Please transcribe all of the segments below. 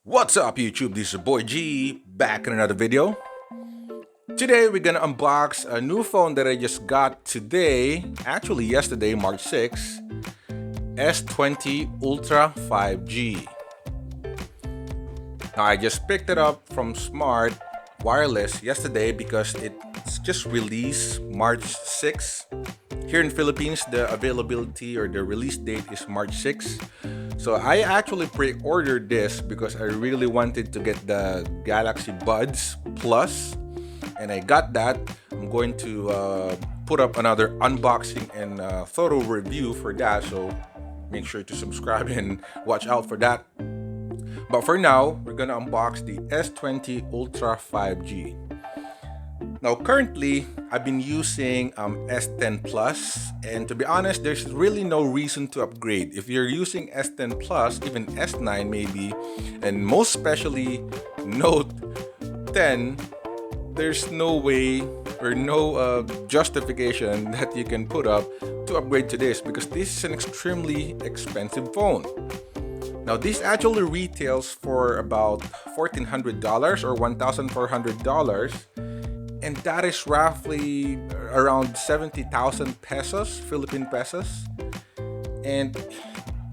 What's up YouTube, this is your boy G, back in another video. Today we're gonna unbox a new phone that I just got today, actually yesterday, March 6th, S20 Ultra 5G. Now I just picked it up from Smart Wireless yesterday because it's just released March 6th. Here in Philippines, the availability or the release date is March 6th. So I actually pre-ordered this because I really wanted to get the Galaxy Buds Plus, and I got that. I'm going to put up another unboxing and thorough review for that, so make sure to subscribe and watch out for that. But for now, we're gonna unbox the S20 Ultra 5G. Now currently, I've been using S10 Plus, and to be honest, there's really no reason to upgrade. If you're using S10 Plus, even S9 maybe, and most especially Note 10, there's no way or no justification that you can put up to upgrade to this, because this is an extremely expensive phone. Now this actually retails for about $1,400 or $1,400. And that is roughly around 70,000 pesos, Philippine pesos. And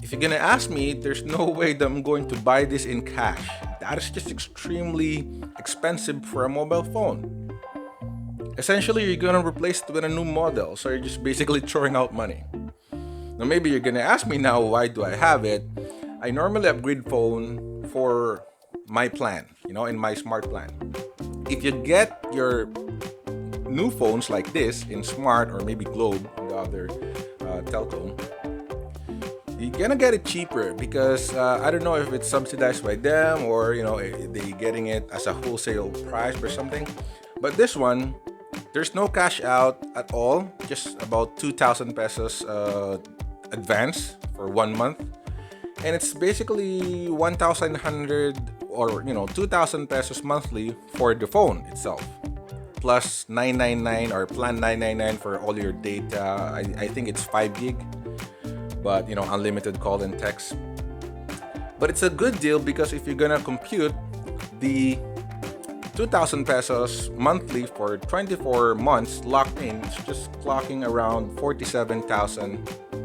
if you're gonna ask me, there's no way that I'm going to buy this in cash. That is just extremely expensive for a mobile phone. Essentially, you're gonna replace it with a new model, so you're just basically throwing out money. Now maybe you're gonna ask me now, why do I have it? I normally upgrade phone for my plan, in my smart plan. If you get your new phones like this in Smart or maybe Globe, the other telco, you're gonna get it cheaper because I don't know if it's subsidized by them or they getting it as a wholesale price or something. But this one, there's no cash out at all, just about 2,000 pesos advance for 1 month, and it's basically 1,100 or 2,000 pesos monthly for the phone itself, plus 999 or plan 999 for all your data. I think it's 5 gig, but unlimited call and text. But it's a good deal because if you're gonna compute the 2,000 pesos monthly for 24 months locked in, it's just clocking around 47,000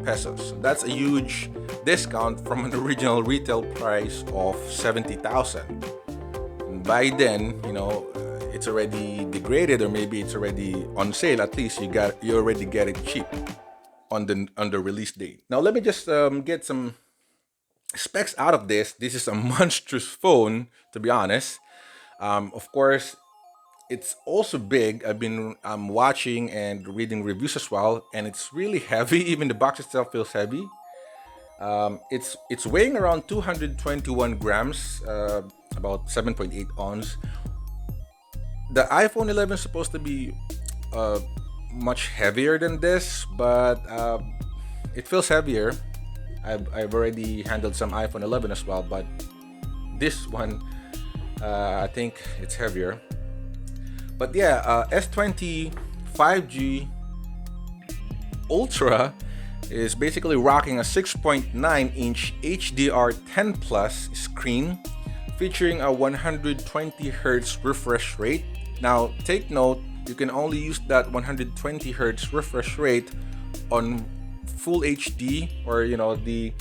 pesos. So that's a huge discount from an original retail price of 70,000. And by then, it's already degraded, or maybe it's already on sale. At least you already get it cheap on the release date. Now let me just get some specs out of this. This is a monstrous phone, to be honest. Of course, it's also big. I've been watching and reading reviews as well, and it's really heavy. Even the box itself feels heavy. It's weighing around 221 grams, about 7.8 ounce. The iPhone 11 is supposed to be much heavier than this, but it feels heavier. I've already handled some iPhone 11 as well, but this one, I think it's heavier. But yeah, S20 5G Ultra is basically rocking a 6.9-inch HDR10 Plus screen featuring a 120 Hz refresh rate. Now take note, you can only use that 120 Hz refresh rate on full HD, or the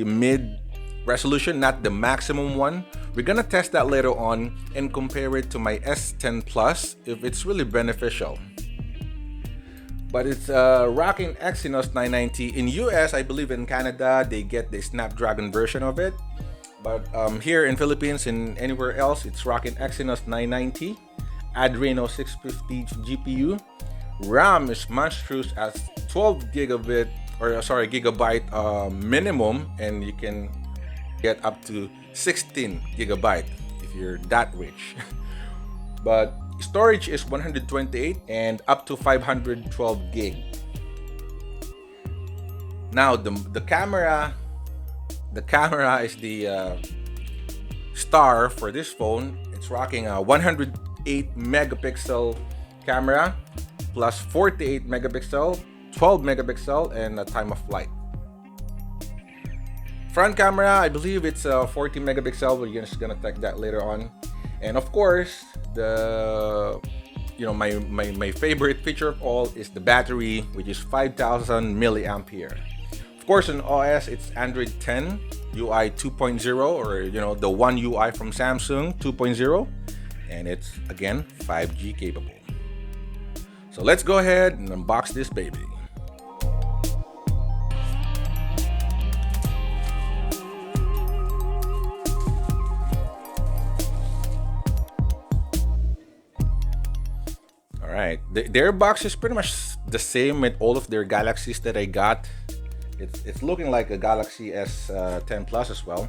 mid resolution, not the maximum one. We're gonna test that later on and compare it to my S10 Plus if it's really beneficial. But it's rocking Exynos 990. In US, I believe in Canada, they get the Snapdragon version of it. But here in Philippines and anywhere else, it's rocking Exynos 990, Adreno 650 GPU. RAM is monstrous at 12 gigabyte minimum, and you can get up to 16 gigabyte if you're that rich. But storage is 128 and up to 512 gig. Now the camera is the star for this phone. It's rocking a 108 megapixel camera plus 48 megapixel, 12 megapixel, and a time of flight. Front camera, I believe it's a 40 megapixel. We're just gonna check that later on. And of course, the my favorite feature of all is the battery, which is 5,000 milliampere. Of course, on OS it's Android 10 UI 2.0, or the One UI from Samsung 2.0, and it's again 5G capable. So let's go ahead and unbox this baby. Alright, their box is pretty much the same with all of their Galaxies that I got. It's looking like a Galaxy S10 Plus as well.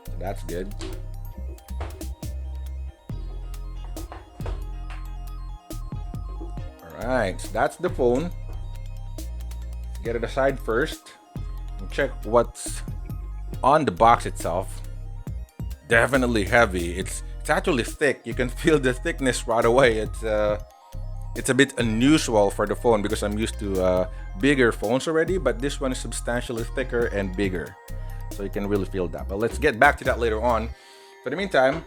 So that's good. Alright, so that's the phone. Let's get it aside first and check what's on the box itself. Definitely heavy. It's actually thick. You can feel the thickness right away. It's a bit unusual for the phone because I'm used to bigger phones already, but this one is substantially thicker and bigger, so you can really feel that. But let's get back to that later on. For the meantime,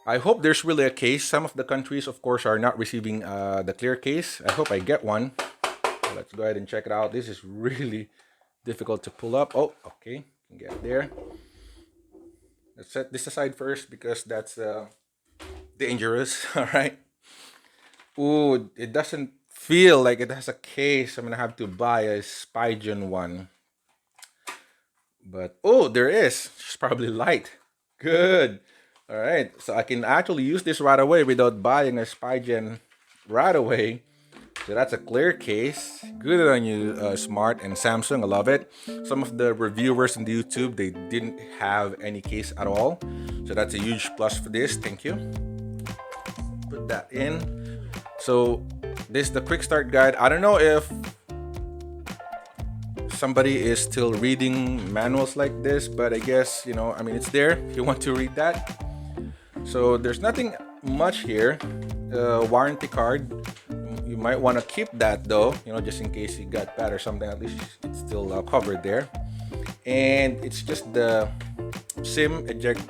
I hope there's really a case. Some of the countries, of course, are not receiving the clear case. I hope I get one. So let's go ahead and check it out. This is really difficult to pull up. Oh, okay, can get there. Let's set this aside first because that's dangerous. All right. Ooh, it doesn't feel like it has a case. I'm gonna have to buy a Spygen one. But oh, there is. It's probably light. Good. All right. So I can actually use this right away without buying a Spygen right away. So that's a clear case. Good on you, Smart and Samsung. I love it. Some of the reviewers on the YouTube, they didn't have any case at all. So that's a huge plus for this. Thank you. Put that in. So this is the quick start guide. I don't know if somebody is still reading manuals like this, but I guess, it's there if you want to read that. So there's nothing much here. Warranty card. You might want to keep that though, just in case you got bad or something. At least it's still covered there. And it's just the SIM eject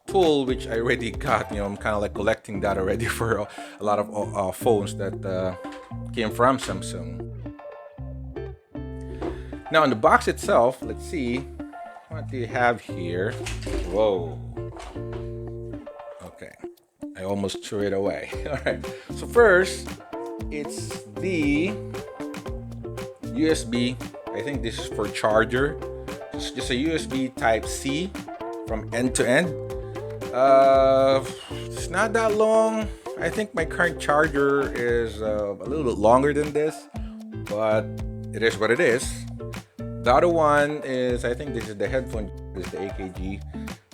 tool, which I already got. I'm kind of like collecting that already for a lot of phones that came from Samsung. Now in the box itself, let's see, what do you have here? Whoa. Okay, I almost threw it away. All right, so first, it's the USB. I think this is for charger. It's just a USB type C from end to end. It's not that long. I think my current charger is a little bit longer than this, but it is what it is. The other one is, I think this is the headphone, this is the AKG.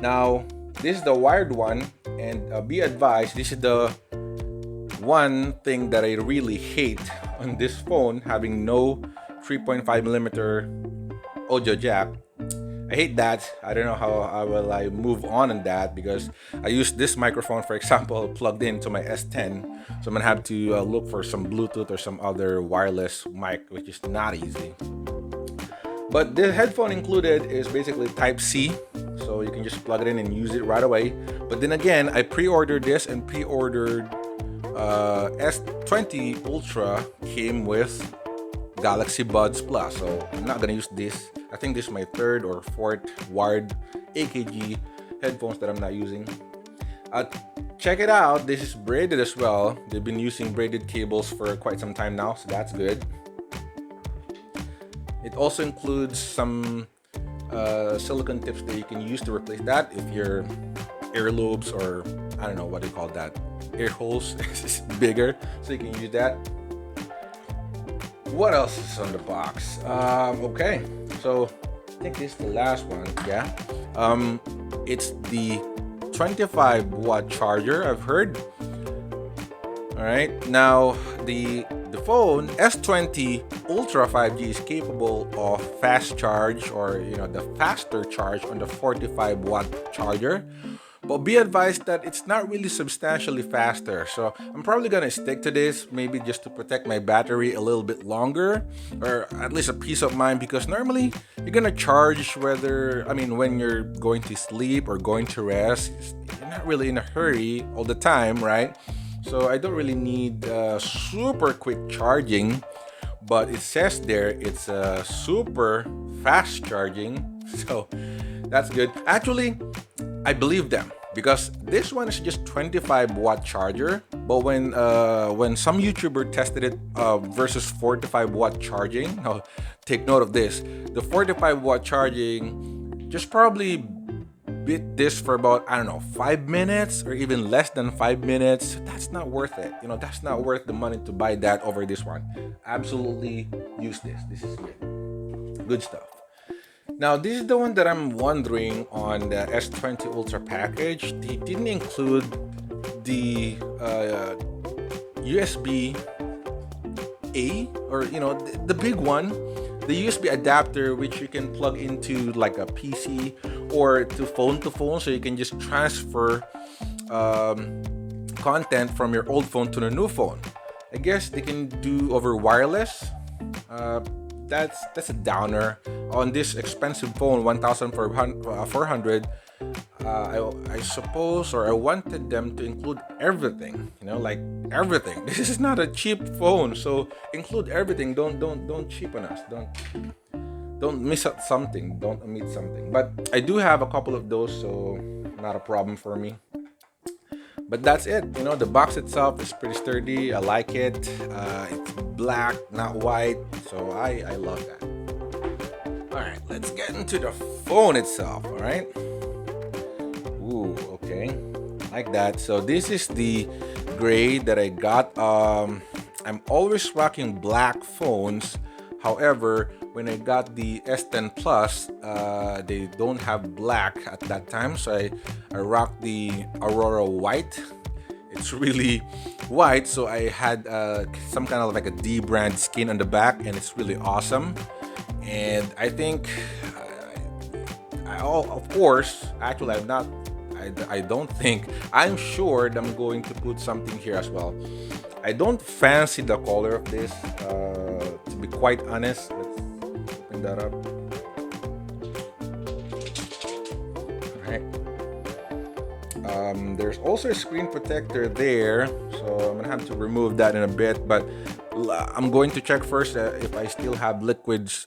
Now, this is the wired one, and be advised, this is the one thing that I really hate on this phone, having no 3.5mm audio jack. I hate that. I don't know how will I move on that, because I use this microphone, for example, plugged into my S10. So I'm gonna have to look for some Bluetooth or some other wireless mic, which is not easy. But the headphone included is basically Type C, so you can just plug it in and use it right away. But then again, I pre-ordered this, and pre-ordered S20 Ultra came with Galaxy Buds Plus, so I'm not gonna use this. I think this is my third or fourth wired AKG headphones that I'm not using. Check it out, this is braided as well. They've been using braided cables for quite some time now, so that's good. It also includes some silicone tips that you can use to replace that if your earlobes, or I don't know what they call that, ear holes is bigger, so you can use that. What else is on the box? Okay, so I think this is the last one. Yeah, it's the 25-watt charger, I've heard. All right, now the phone S20 Ultra 5G is capable of fast charge, or the faster charge on the 45-watt charger. But be advised that it's not really substantially faster. So I'm probably gonna stick to this, maybe just to protect my battery a little bit longer, or at least a peace of mind, because normally you're gonna charge when you're going to sleep or going to rest. You're not really in a hurry all the time, right? So I don't really need super quick charging, but it says there it's super fast charging, so that's good. Actually, I believe them because this one is just 25-watt charger, but when some YouTuber tested it versus 45-watt charging, now take note of this: the 45-watt charging just probably beat this for about, I don't know, 5 minutes or even less than 5 minutes. That's not worth it. That's not worth the money to buy that over this one. Absolutely use this. This is good stuff. Now, this is the one that I'm wondering on the S20 Ultra package. They didn't include the USB A, or the big one, the USB adapter, which you can plug into like a PC or to phone, so you can just transfer content from your old phone to the new phone. I guess they can do over wireless. That's a downer on this expensive phone, 1,400. I suppose, or I wanted them to include everything, like everything. This is not a cheap phone, so include everything. Don't cheapen us. Don't miss out something. Don't omit something. But I do have a couple of those, so not a problem for me. But that's it. The box itself is pretty sturdy. I like it. It's black, not white, so I love that. All right, let's get into the phone itself. All right. Ooh, okay, like that. So this is the gray that I got. I'm always rocking black phones. However, when I got the S10 Plus, they don't have black at that time, so I rocked the Aurora white. It's really white, so I had some kind of like a D brand skin on the back, and it's really awesome. And I think, of course, actually, I don't think, I'm sure that I'm going to put something here as well. I don't fancy the color of this, to be quite honest. Let's open that up. Alright. There's also a screen protector there, so I'm gonna have to remove that in a bit, but I'm going to check first if I still have Liquid's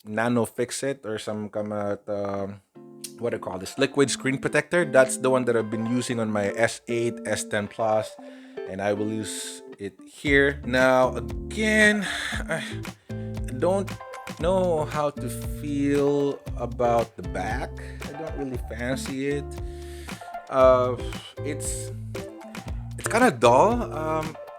Nano Fix It or some kind of what do you call this, liquid screen protector. That's the one that I've been using on my S8, S10 Plus, and I will use it here. Now again, I don't know how to feel about the back. I don't really fancy it. It's kind of dull.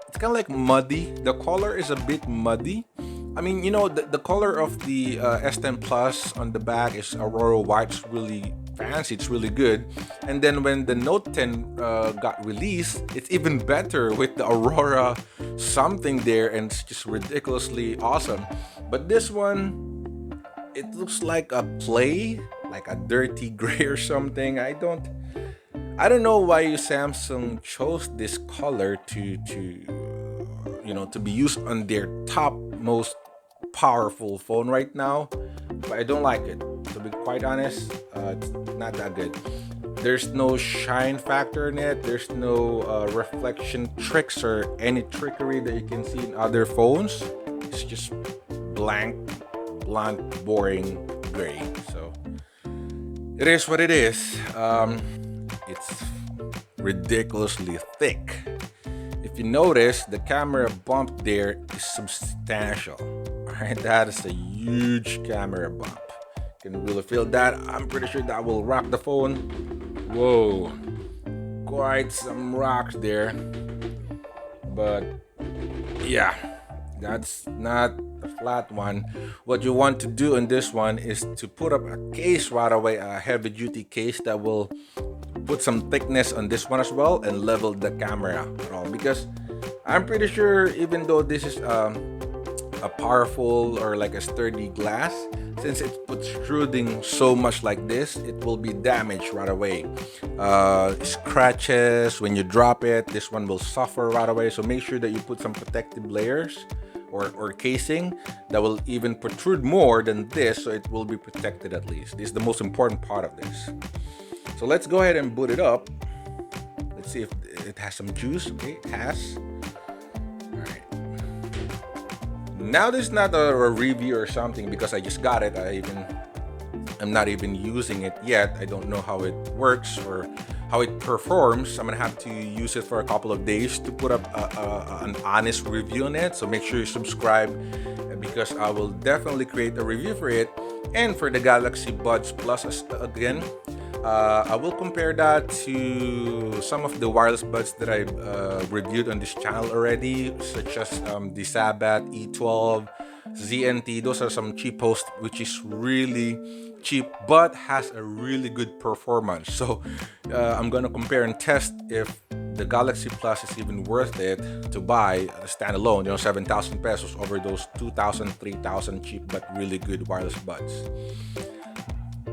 It's kind of like muddy. The color is a bit muddy. I mean, the color of the S10 Plus on the back is Aurora white. It's really fancy. It's really good. And then when the Note 10 got released, it's even better with the Aurora something there, and it's just ridiculously awesome. But this one, it looks like a play, like a dirty gray or something. I don't know why Samsung chose this color to be used on their top most powerful phone right now, but I don't like it, to be quite honest. It's not that good. There's no shine factor in it. There's no reflection tricks or any trickery that you can see in other phones. It's just blank, blunt, boring gray. So it is what it is. It's ridiculously thick. If you notice, the camera bump there is substantial. Alright, that is a huge camera bump. You can really feel that. I'm pretty sure that will rock the phone. Whoa, quite some rocks there. But yeah, that's not a flat one. What you want to do in this one is to put up a case right away, a heavy duty case that will put some thickness on this one as well and level the camera at all, because I'm pretty sure even though this is a powerful or like a sturdy glass. Since it's protruding so much like this, it will be damaged right away. Scratches when you drop it, this one will suffer right away. So make sure that you put some protective layers or casing that will even protrude more than this, so it will be protected at least. This is the most important part of this. So let's go ahead and boot it up. Let's see if it has some juice. Okay, it has. All right. Now this is not a review or something because I just got it. I'm not even using it yet. I don't know how it works or how it performs. I'm gonna have to use it for a couple of days to put up an honest review on it. So make sure you subscribe because I will definitely create a review for it and for the Galaxy Buds Plus again. I will compare that to some of the wireless buds that I reviewed on this channel already, such as the Sabat E12, ZNT. Those are some cheap hosts, which is really cheap but has a really good performance. So I'm gonna compare and test if the Galaxy Plus is even worth it to buy standalone. 7,000 pesos over those 2,000, 3,000 cheap but really good wireless buds.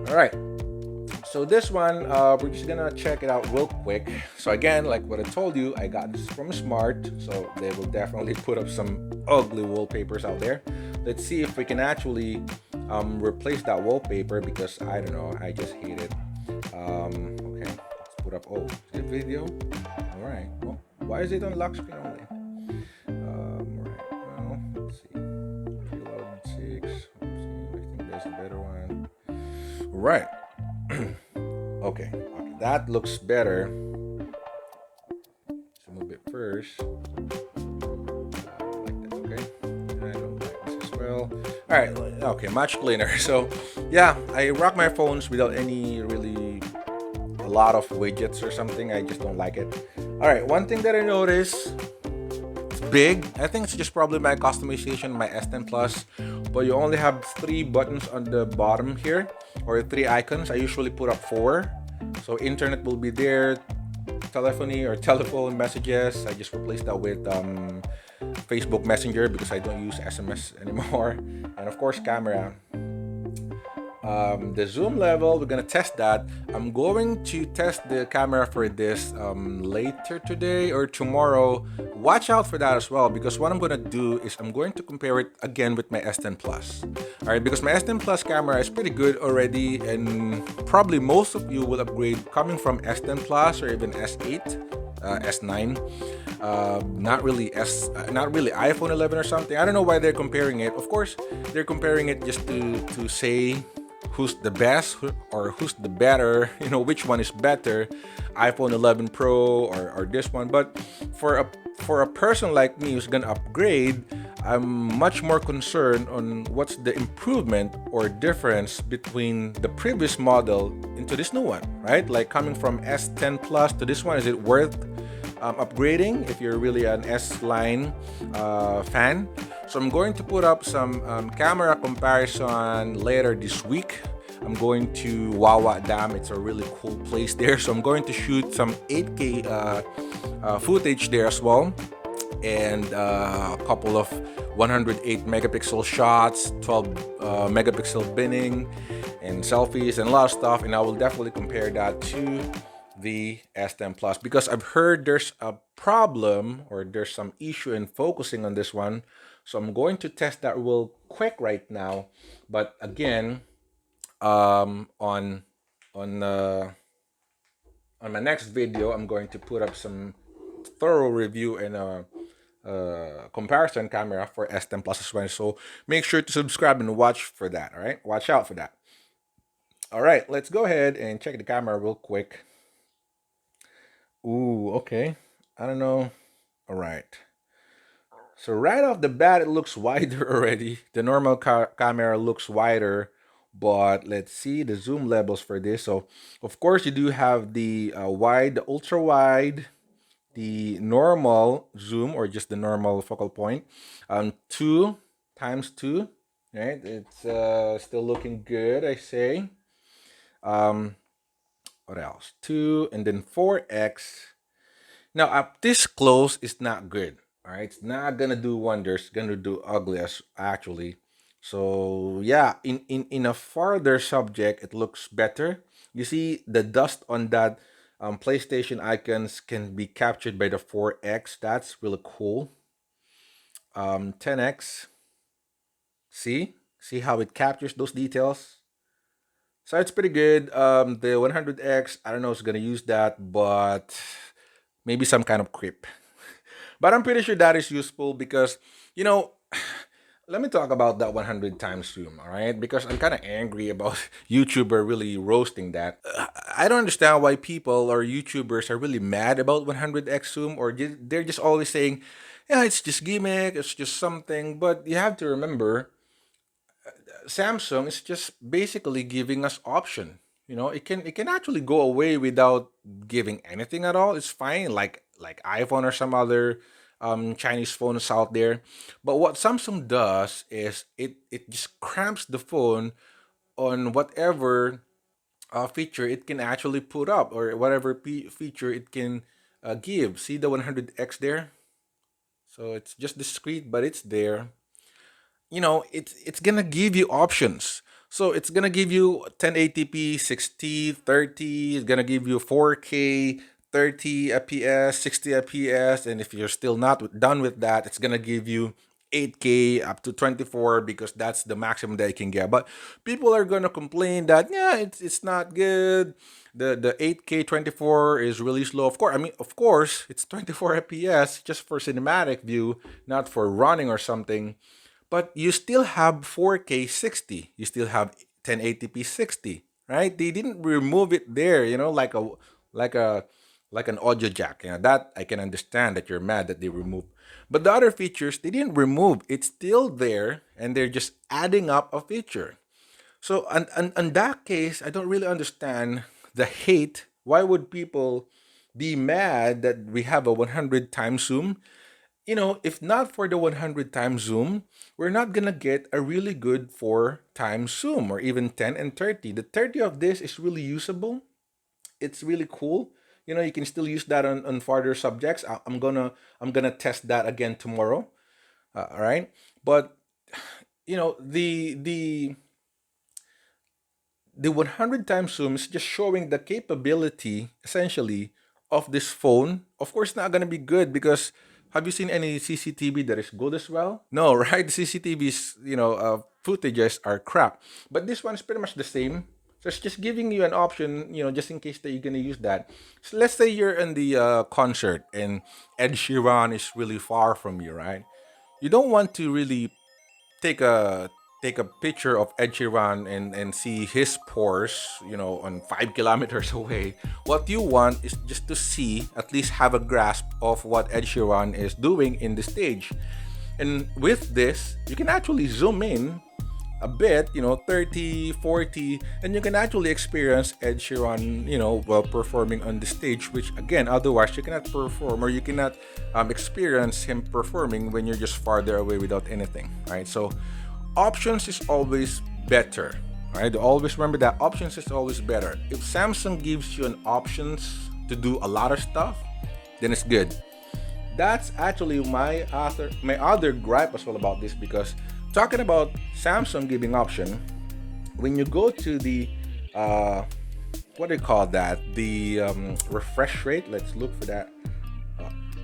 All right. So this one, we're just gonna check it out real quick. So again, like what I told you, I got this from Smart, so they will definitely put up some ugly wallpapers out there. Let's see if we can actually replace that wallpaper because I don't know, I just hate it. Okay, let's put up. Oh, is it video? All right. Well, why is it on lock screen only? All right. Well, let's see. 2006. I think there's a better one. Right. Okay, that looks better. So move it first. Like that, okay. I don't like this as well. All right, okay, much cleaner. So, yeah, I rock my phones without any really a lot of widgets or something. I just don't like it. All right, one thing that I noticed, it's big. I think it's just probably my customization, my S10 Plus. But you only have 3 buttons on the bottom here, or 3 icons. I usually put up 4. So internet will be there, telephony or telephone messages. I just replaced that with Facebook Messenger because I don't use SMS anymore. And of course, camera. The zoom level, we're gonna test that. I'm going to test the camera for this later today or tomorrow. Watch out for that as well because what I'm gonna do is I'm going to compare it again with my S10 Plus. All right, because my S10 Plus camera is pretty good already, and probably most of you will upgrade coming from S10 Plus or even S8. S9, not really iPhone 11 or something. I don't know why they're comparing it. Of course, they're comparing it just to say who's the best or who's the better, which one is better, iPhone 11 Pro or this one. But for a person like me who's gonna upgrade, I'm much more concerned on what's the improvement or difference between the previous model into this new one, right? Like coming from S10 Plus to this one, is it worth upgrading if you're really an S line fan? So I'm going to put up some camera comparison later this week. I'm going to Wawa Dam. It's a really cool place there. So I'm going to shoot some 8K footage there as well. And a couple of 108 megapixel shots, 12 megapixel binning, and selfies, and a lot of stuff. And I will definitely compare that to the S10 Plus because I've heard there's a problem or there's some issue in focusing on this one. So I'm going to test that real quick right now. But again, on my next video, I'm going to put up some thorough review and comparison camera for S10 Plus as well. So make sure to subscribe and watch for that. All right, watch out for that. All right, let's go ahead and check the camera real quick. Ooh, okay. I don't know. All right. So right off the bat, it looks wider already. The normal camera looks wider, but let's see the zoom levels for this. So of course you do have the wide, the ultra wide, the normal zoom or just the normal focal point. 2x2, right? It's still looking good, I say. What else? 2 and then 4x. Now up this close is not good. All right, it's not gonna do wonders. It's gonna do ugly as actually. So yeah, in a farther subject, it looks better. You see the dust on that PlayStation icons can be captured by the 4X. That's really cool. 10X. See how it captures those details. So it's pretty good. The 100X, I don't know if it's gonna use that, but maybe some kind of creep. But I'm pretty sure that is useful because, you know, let me talk about that 100 times zoom, all right? Because I'm kind of angry about YouTuber really roasting that. I don't understand why people or YouTubers are really mad about 100x zoom, or they're just always saying, yeah, it's just gimmick, it's just something. But you have to remember, Samsung is just basically giving us option. You know, it can actually go away without giving anything at all. It's fine, like iPhone or some other Chinese phones out there. But what Samsung does is it just cramps the phone on whatever feature it can actually put up, or whatever feature it can give. See the 100x there? So it's just discrete, but it's there. It's gonna give you options. So it's gonna give you 1080p 60 30. It's gonna give you 4K 30 fps 60 fps, and if you're still not done with that, it's gonna give you 8K up to 24, because that's the maximum that you can get. But people are gonna complain that, yeah, it's not good. The 8K 24 is really slow. Of course it's 24 fps just for cinematic view, not for running or something. But you still have 4K 60. You still have 1080p 60, right? They didn't remove it there, like a like an audio jack. That I can understand that you're mad that they removed. But the other features they didn't remove. It's still there, and they're just adding up a feature. So in that case, I don't really understand the hate. Why would people be mad that we have a 100 times zoom? If not for the 100 times zoom, we're not gonna get a really good 4 times zoom, or even 10 and 30. The 30 of this is really usable. It's really cool. You can still use that on further subjects. I'm gonna test that again tomorrow. All right. But the 100 times zoom is just showing the capability, essentially, of this phone. Of course, not going to be good, because have you seen any CCTV that is good as well? No, right? The CCTV's, footages are crap. But this one is pretty much the same. So it's just giving you an option, just in case that you're going to use that. So let's say you're in the concert and Ed Sheeran is really far from you, right? You don't want to really take a take a picture of Ed Sheeran and see his pores, on 5 kilometers away. What you want is just to see, at least have a grasp of what Ed Sheeran is doing in the stage. And with this, you can actually zoom in a bit, 30, 40, and you can actually experience Ed Sheeran, while performing on the stage, which again, otherwise you cannot perform, or you cannot experience him performing when you're just farther away without anything, right? So options is always better, right? Always remember that options is always better. If Samsung gives you an options to do a lot of stuff, then it's good. That's actually my other gripe as well about this, because talking about Samsung giving option, when you go to the what do you call that, the refresh rate, let's look for that.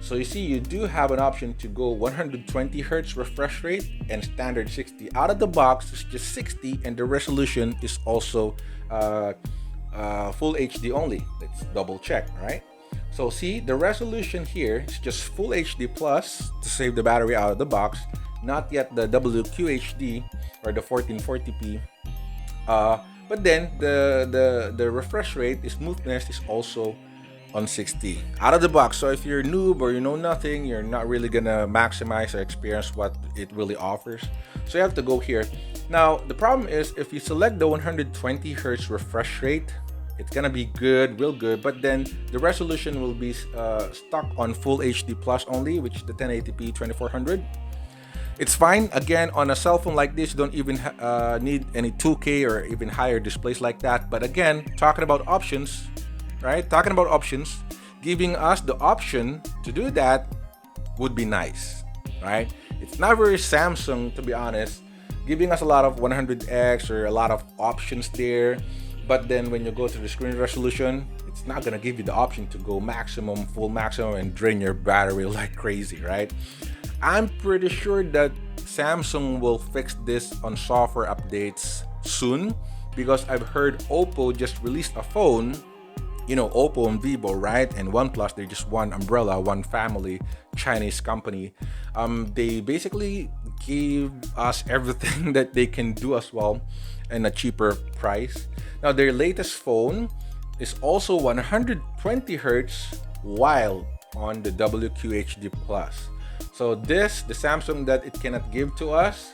So you see, you do have an option to go 120 hertz refresh rate and standard 60. Out of the box, it's just 60, and the resolution is also full HD only. Let's double check, right? So see, the resolution here is just full HD plus to save the battery out of the box. Not yet the WQHD or the 1440p. But then the refresh rate, the smoothness is also on 60 out of the box. So if you're a noob or you know nothing, you're not really gonna maximize or experience what it really offers. So you have to go here. Now the problem is, if you select the 120 hertz refresh rate, it's gonna be good, real good, but then the resolution will be stuck on full HD plus only, which is the 1080p 2400. It's fine. Again, on a cell phone like this, you don't even need any 2K or even higher displays like that. But again, talking about options, right? Talking about options, giving us the option to do that, would be nice, right? It's not very Samsung, to be honest, giving us a lot of 100x or a lot of options there. But then when you go to the screen resolution, it's not gonna give you the option to go maximum, full maximum, and drain your battery like crazy, right? I'm pretty sure that Samsung will fix this on software updates soon, because I've heard Oppo just released a phone. Oppo and Vivo, right? And OnePlus, they're just one umbrella, one family, Chinese company. They basically gave us everything that they can do as well in a cheaper price. Now, their latest phone is also 120 hertz while on the WQHD plus. So this, the Samsung that it cannot give to us,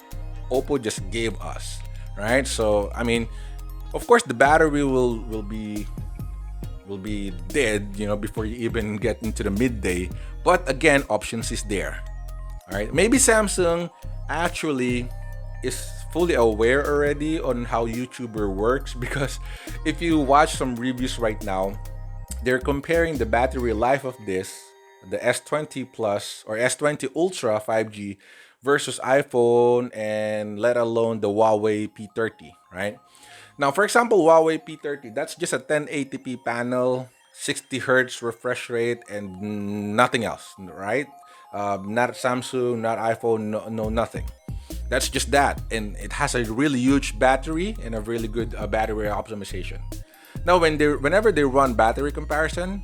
Oppo just gave us, right? So I mean, of course, the battery will be dead, before you even get into the midday. But again, options is there. All right, maybe Samsung actually is fully aware already on how YouTuber works, because if you watch some reviews right now, they're comparing the battery life of this, the S20 Plus or S20 Ultra 5G versus iPhone, and let alone the Huawei P30, right? Now, for example, Huawei P30, that's just a 1080p panel, 60 hertz refresh rate, and nothing else, right? Not Samsung, not iPhone, no, no nothing. That's just that, and it has a really huge battery and a really good battery optimization. Now, whenever they run battery comparison,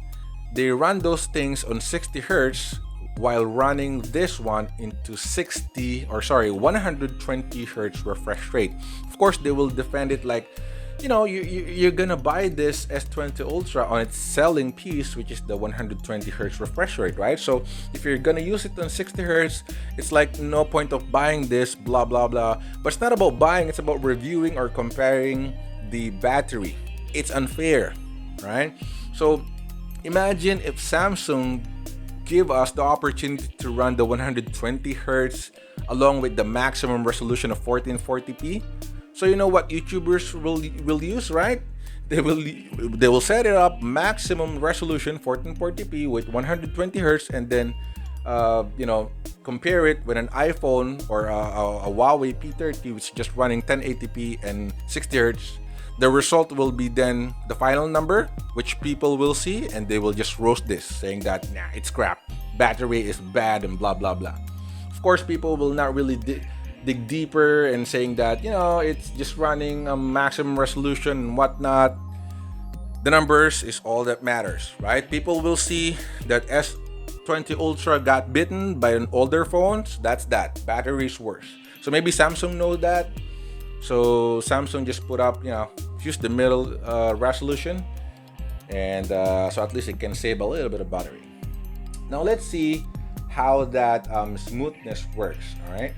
they run those things on 60 hertz while running this one into 120 hertz refresh rate. Of course, they will defend it like, you're gonna buy this S20 Ultra on its selling piece, which is the 120 hertz refresh rate, right? So if you're gonna use it on 60 hertz, it's like no point of buying this, blah blah blah. But it's not about buying; it's about reviewing or comparing the battery. It's unfair, right? So imagine if Samsung give us the opportunity to run the 120 hertz along with the maximum resolution of 1440p. So you know what YouTubers will use, right? They will set it up maximum resolution 1440p with 120 hertz, and then compare it with an iPhone or a Huawei P30, which is just running 1080p and 60 hertz. The result will be then the final number, which people will see, and they will just roast this, saying that, nah, it's crap, battery is bad, and blah blah blah. Of course, people will not really dig deeper and saying that, it's just running a maximum resolution and whatnot. The numbers is all that matters, right? People will see that S20 Ultra got bitten by an older phones. That's that. Battery is worse. So maybe Samsung knows that. So Samsung just put up, use the middle resolution, and so at least it can save a little bit of battery. Now let's see how that smoothness works. All right.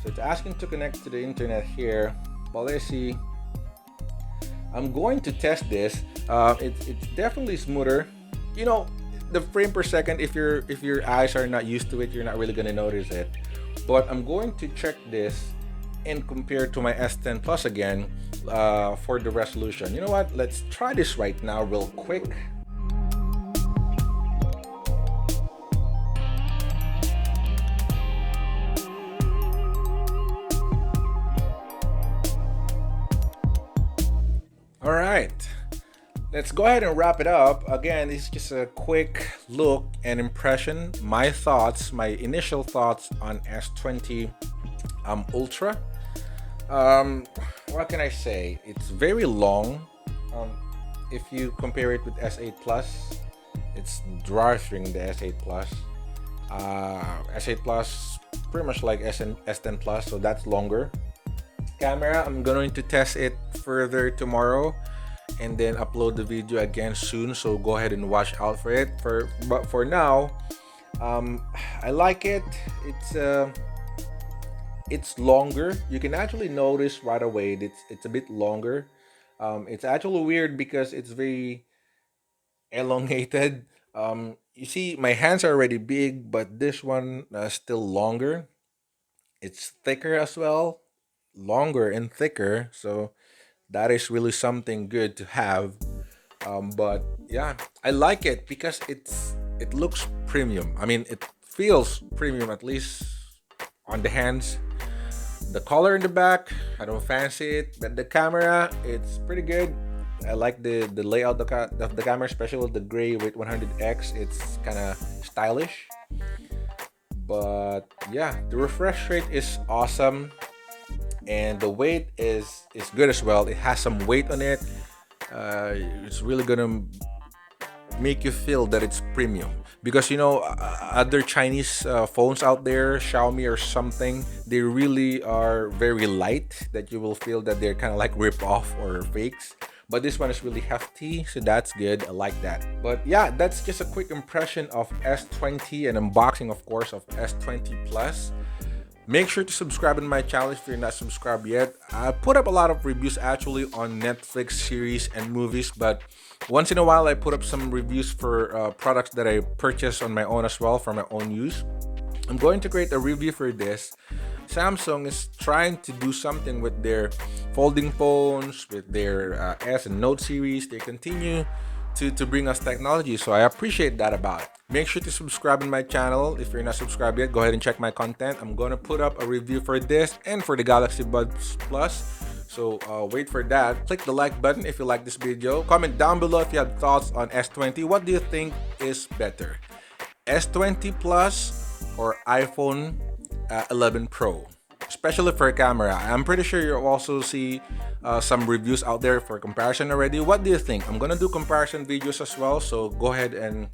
So it's asking to connect to the internet here. But let's see. I'm going to test this. It's definitely smoother. The frame per second. If your eyes are not used to it, you're not really gonna notice it. But I'm going to check this and compare to my S10 Plus again for the resolution. You know what? Let's try this right now, real quick. All right, let's go ahead and wrap it up. Again, it's just a quick look and impression, my thoughts, my initial thoughts on S20 Ultra. What can I say? It's very long. If you compare it with S8 Plus, it's dwarfing the S8 Plus. S8 Plus pretty much like S10 Plus, so that's longer. Camera, I'm going to test it further tomorrow and then upload the video again soon, so go ahead and watch out for it. But for now, I like it. It's longer. You can actually notice right away that it's a bit longer. It's actually weird because it's very elongated. You see, my hands are already big, but this one still longer. It's thicker as well, longer and thicker. So that is really something good to have. But yeah, I like it because it looks premium. I mean, it feels premium, at least on the hands. The color in the back, I don't fancy it, but the camera, it's pretty good. I like the layout of the camera, especially with the gray with 100x. It's kind of stylish. But yeah, the refresh rate is awesome, and the weight is good as well. It has some weight on it. It's really gonna make you feel that it's premium, because other Chinese phones out there, Xiaomi or something, they really are very light, that you will feel that they're kind of like rip off or fakes. But this one is really hefty, so that's good. I like that. But yeah, that's just a quick impression of S20 and unboxing, of course, of S20 Plus. Make sure to subscribe to my channel if you're not subscribed yet. I put up a lot of reviews actually on Netflix series and movies, but once in a while I put up some reviews for products that I purchased on my own as well, for my own use. I'm going to create a review for this. Samsung is trying to do something with their folding phones, with their S and Note series. They continue to bring us technology, so I appreciate that about it. Make sure to subscribe to my channel. If you're not subscribed yet, go ahead and check my content. I'm gonna put up a review for this and for the Galaxy Buds Plus, so wait for that. Click the like button if you like this video. Comment down below if you have thoughts on S20. What do you think is better, S20 Plus or iPhone 11 Pro? Especially for camera. I'm pretty sure you'll also see some reviews out there for comparison already. What do you think? I'm gonna do comparison videos as well, so go ahead and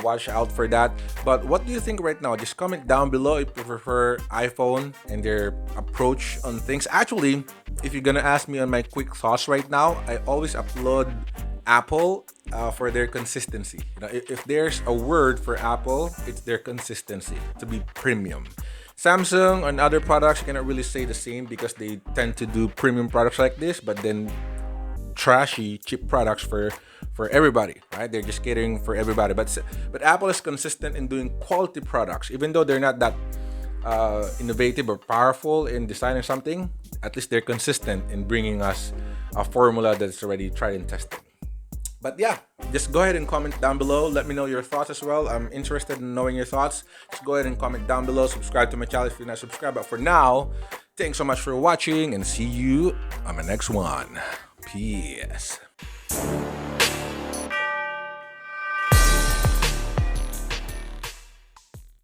watch out for that. But what do you think right now? Just comment down below if you prefer iPhone and their approach on things. Actually, if you're gonna ask me on my quick thoughts right now, I always upload Apple for their consistency. If there's a word for Apple, it's their consistency, to be premium. Samsung and other products, you cannot really say the same, because they tend to do premium products like this, but then trashy, cheap products for everybody, right? They're just catering for everybody. But Apple is consistent in doing quality products, even though they're not that innovative or powerful in designing something. At least they're consistent in bringing us a formula that's already tried and tested. But yeah, just go ahead and comment down below. Let me know your thoughts as well. I'm interested in knowing your thoughts. Just go ahead and comment down below. Subscribe to my channel if you're not subscribed. But for now, thanks so much for watching, and see you on the next one. Peace.